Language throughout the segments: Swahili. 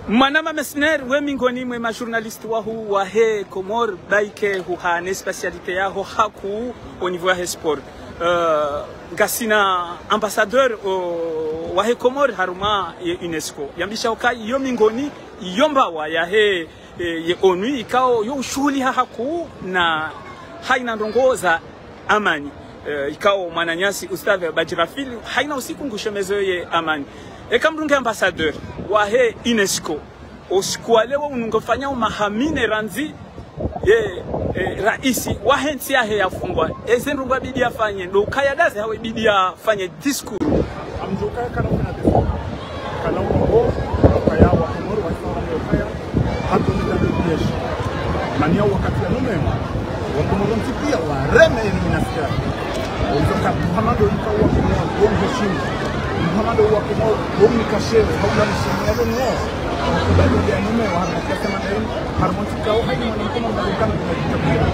Manama Mesner we mingoni mwe majournaliste wahu wa he Comore baike hu hane spécialité ya ho haku au niveau ya sport gasina ambassadeur wa he Comore haruma ye UNESCO yambisha okai yo mingoni yomba wa ya he ye ONU ikao yo shughuli haku na haina ndongoza amani ikao mwananyasi Ustave Bajirafili haina usiku ngushemezo ye amani ekamrunge ambassadeur wa he UNESCO osikualewa unungofanya umahamine ranzi ye raisi wa hensi ya he yafungwa ezenrungwa bidi afanye ndo kaya daze hawe bidi afanye discours amjoka kana kuna discours kana uko kaya wa Komoro wa kaya hapo ndio ndio mania wakati ya numema wa Komoro pia wa reme ni nasikia unatoka Muhammadu ikawa kwa heshima Muhammadu wa Komoro bomu kashewe hauna mshimano no bado ya nume wa hakasema ndio harmonika au haina mwanamke mwanamke mmoja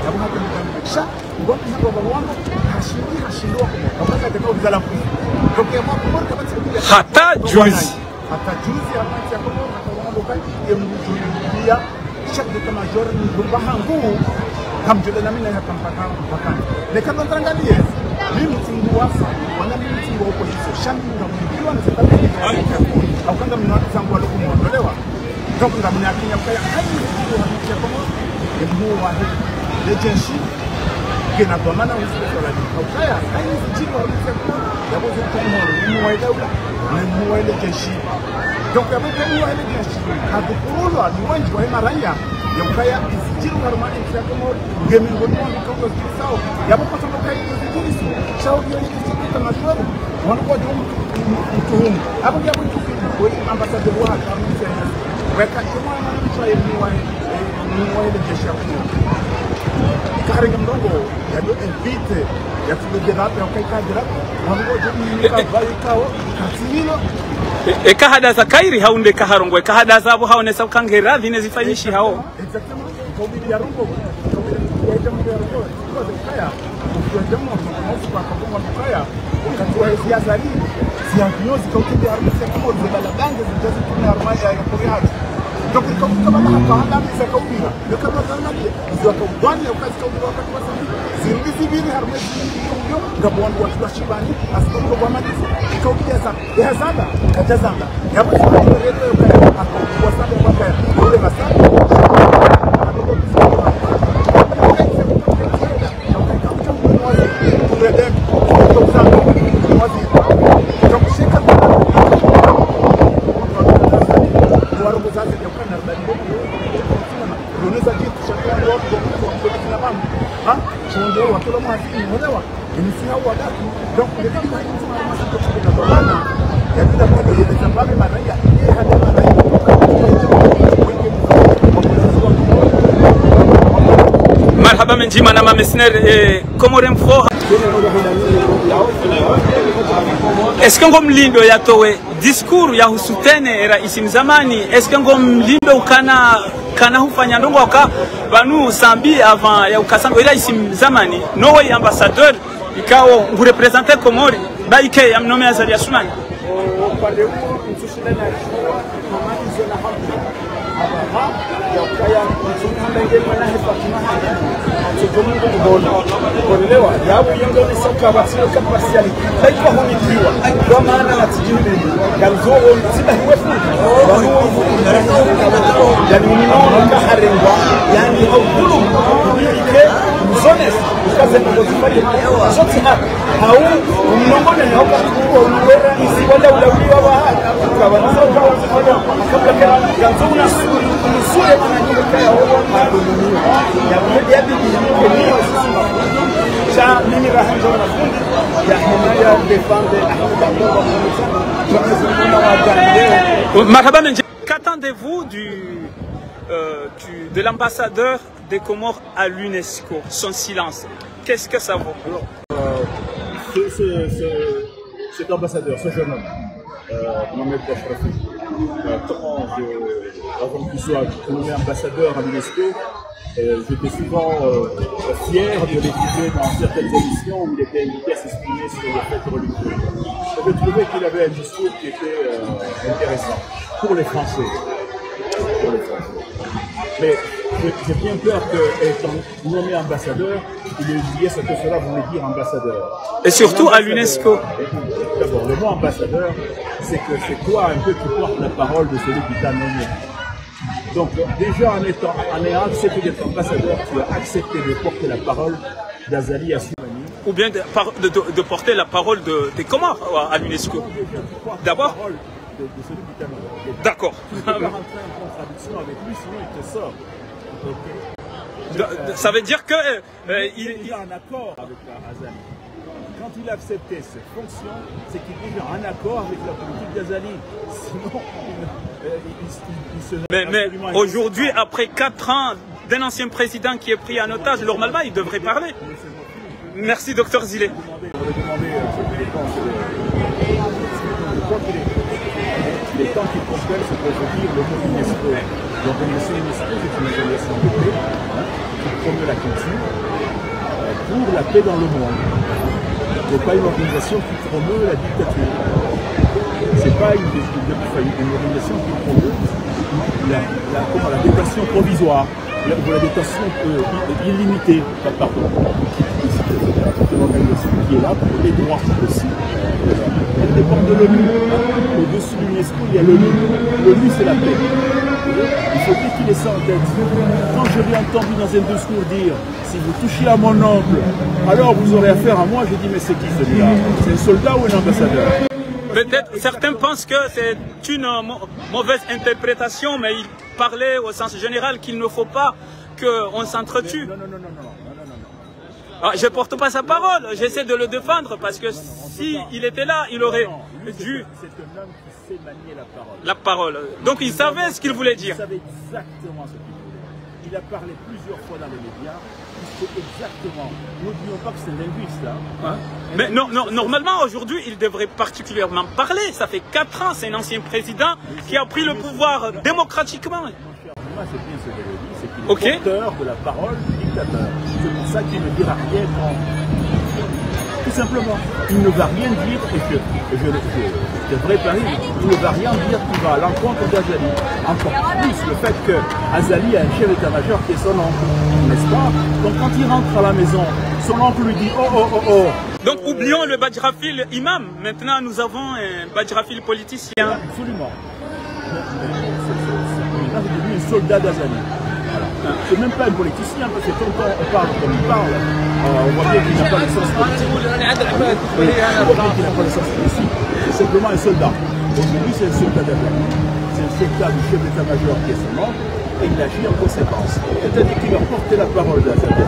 jabu hapo mtamsha ngopi hapo babangu hashindwa kwa wakati atakao tokea Komoro kama hata juzi amati ya Komoro kwa yemjulia chakde kama major ni bahangu hamjole na mimi hapa mpaka nekando ndangalie mimi mtingu wasa wana mimi mtingu wa opposition shambi ngamjua na sababu au kanga mnawatu zangu walikuwa muondolewa ndio ngamnya Kenya kwa hayi ndio hamtia Komoro ndio wa lejenshi kena kwa maana usipesala au kaya hayi ndio hamtia Komoro yabo Komoro ni mwaida ni mwaile jeshi donc yabo mwaile jeshi hakukurulwa ni wengi wa maraya yakaya isijiri harumani ya Komoro ngemi ngono kwa kisao yabo kwa sababu kai kuzijisi shao hiyo ni kitu mashauri wanakuwa mtuhumu hapo yabo kwa ambassador wa kamisa weka kama mtu ni wa ile jeshi hapo karinga mdogo yabo invite ya kujira hapo ya kai kadira wanakuwa ni kabaikao katilo kahada za kairi haunde kaharongwe kahada zabo haonesa kangera vine zifanyishi hao exactement kwa ya rongo kwa jamu ya rongo kwa kaya kwa jamu kwa kwa kaya wakati wa siasa hii sianyozi kwa kile harusi kama zibala gange zijazi kuna armaya ya Korea donc kama hapa misa kaubira ndio kama zanali ndio kwa bwana wakati kaubira wakati wa sasa zirudi zibiri harmaya ndio ngabwana watu wa shibani asiko kwa mali kaubira sana ya zanda kajazanda yapo kwa reto kwa sababu kwa kaya ile masaka marhaba menjima na Mesner Comore mfo est-ce que ngom lindo yatowe discours ya husutene rais mzamani est-ce que ngom lindo kana hufanya ndongo waka banu sambi avant ya ukasango rais mzamani no way ambassadeur ikao ngurepresenter Comore baike ya mnome azali Asumani upande huo mtushindana kama hizo na hapa yakaya mtushindana ngeni na Fatima tujumungu mbona kuelewa yao yengo ni soka basio kapasiali haiko hunikiwa kwa maana natijini ganzoo sida huwefu yani mnaona kaharengwa yani au kulu ile zones kaze ngozifanye zote hapa au mnongone na hapa kwa uwera isikwenda ulauliwa wa kwa wanasoka wafanya kabla kana ganzoo na sura maana nyingi ya wao ya media bibi ndio cha mimi rahanjo na fundi ya himaya defende marhaba. Qu'attendez-vous de l'ambassadeur des Comores à l'UNESCO? Son silence, qu'est-ce que ça vaut? Cet ambassadeur, ce jeune homme, Mohamed Bachrafi, avant qu'il soit nommé ambassadeur à l'UNESCO, j'étais souvent fier de l'écouter dans certaines émissions où il était invité à s'exprimer sur les fêtes religieuses. Je trouvais qu'il avait un discours qui était intéressant pour les Français. Mais j'ai bien peur qu'étant nommé ambassadeur, il ait oublié ce que cela voulait dire ambassadeur. Et surtout à l'UNESCO. D'abord, le mot ambassadeur, c'est que c'est toi un peu qui porte la parole de celui qui t'a nommé. Donc déjà en ayant accepté d'être ambassadeur, tu as accepté de porter la parole d'Azali Assoumani. Ou bien de porter la parole des Comores à l'UNESCO. D'abord de celui qui t'a nommé. D'accord. Tu ne peux pas rentrer en contradiction avec lui, sinon il te sort. Ça veut dire que il est déjà en accord avec Azali. Quand il a accepté ses fonctions, c'est qu'il est déjà en accord avec la politique d'Azali. Sinon, il se... Mais aujourd'hui, après 4 ans d'un ancien président qui est pris en otage, normalement, il devrait parler. Merci, docteur Zilé. Il est temps qu'il comprenne ce que veut dire le mot UNESCO. L'organisation UNESCO, c'est une organisation de paix qui promeut la culture pour la paix dans le monde. Ce n'est pas une organisation qui promeut la dictature. Ce n'est pas une organisation qui promeut la détention provisoire, ou la détention illimitée. Pardon. C'est une organisation qui est là pour les droits aussi. Elle dépend de l'ONU. Au-dessus de l'UNESCO, il y a l'ONU. L'ONU, c'est la paix. Il faut qu'il ait ça en tête. Quand je l'ai entendu dans un discours dire « Si vous touchez à mon oncle, alors vous aurez affaire à moi », je dis « Mais c'est qui celui-là? C'est un soldat ou un ambassadeur ?» Peut-être certains pensent que c'est une mauvaise interprétation, mais il parlait au sens général qu'il ne faut pas qu'on s'entretue. Non. Ah, je ne porte pas sa parole, j'essaie de le défendre parce que s'il était là, il aurait dû... C'est un homme qui sait manier la parole. Donc il savait ce qu'il voulait dire. Il savait exactement ce qu'il voulait. Il a parlé plusieurs fois dans les médias. Il sait exactement. N'oublions pas que c'est un linguiste. Hein. Mais non, normalement aujourd'hui, il devrait particulièrement parler. Ça fait 4 ans, c'est un ancien président qui a pris le pouvoir démocratiquement. Moi, c'est bien ce que je dis, c'est qu'il est porteur de la parole du dictateur. C'est pour ça qu'il ne dira rien quand... Tout simplement, il ne va rien dire, et je devrais parler, il ne va rien dire qui va à l'encontre d'Azali. Encore plus le fait que Azali a un chef d'état-major qui est son oncle, n'est-ce pas? Donc quand il rentre à la maison, son oncle lui dit « Oh ». Donc oublions le Badjrafil imam, maintenant nous avons un Badjrafil politicien. Absolument. C'est devenu un soldat d'Azali. Voilà. C'est même pas un politicien, parce que quand on parle comme il parle, on voit bien qu'il n'a pas de sens politique. On voit bien qu'il n'a pas de sens politique. C'est simplement un soldat. Aujourd'hui, c'est un soldat d'Azali. C'est un soldat du chef d'état-major qui est son oncle, et il agit en conséquence. C'est-à-dire qu'il a porté la parole d'Azali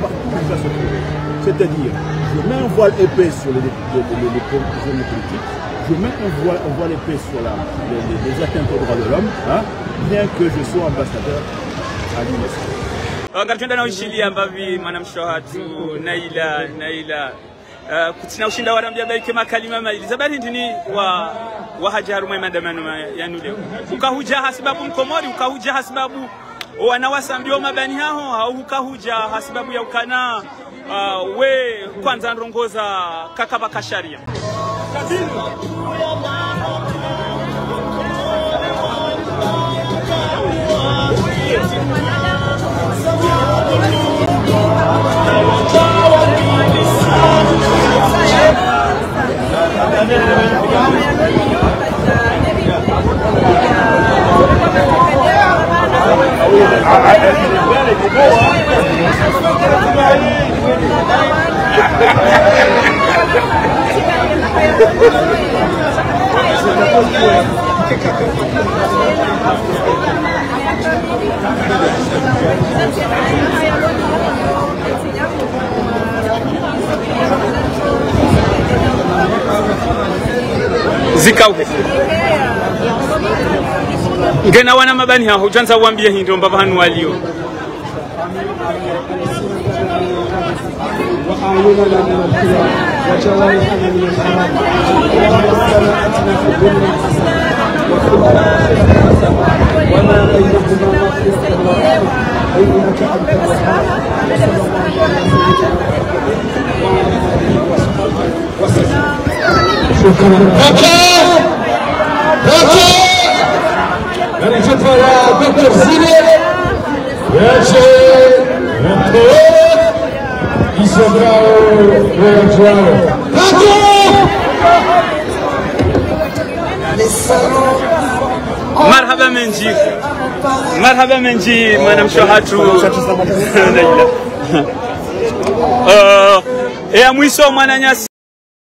partout où il va se trouver. C'est-à-dire, je mets un voile épais sur les prisonniers politiques. Je mets un voile épais sur les atteintes aux droits de l'homme, hein, bien que je sois ambassadeur à l'UNESCO. Ngatenda na ushindi ambavi mwanamsho hatu Naila kutina ushinda warambia baike makalima maili zabari ndini wa hajaru mwe maandamano yanu leo ukahuja hasibabu mkomori ukahuja hasibabu wanawasambio mabani hao au ukahuja hasibabu ya ukana we kwanza ndongoza kakaba kasharia Zikau ngena wana mabani hao janza uambie hindo mbaba hanu walio Marhaba Menji. Marhaba Menji, mwana mshahatu. Ya mwiso mwana nyasi.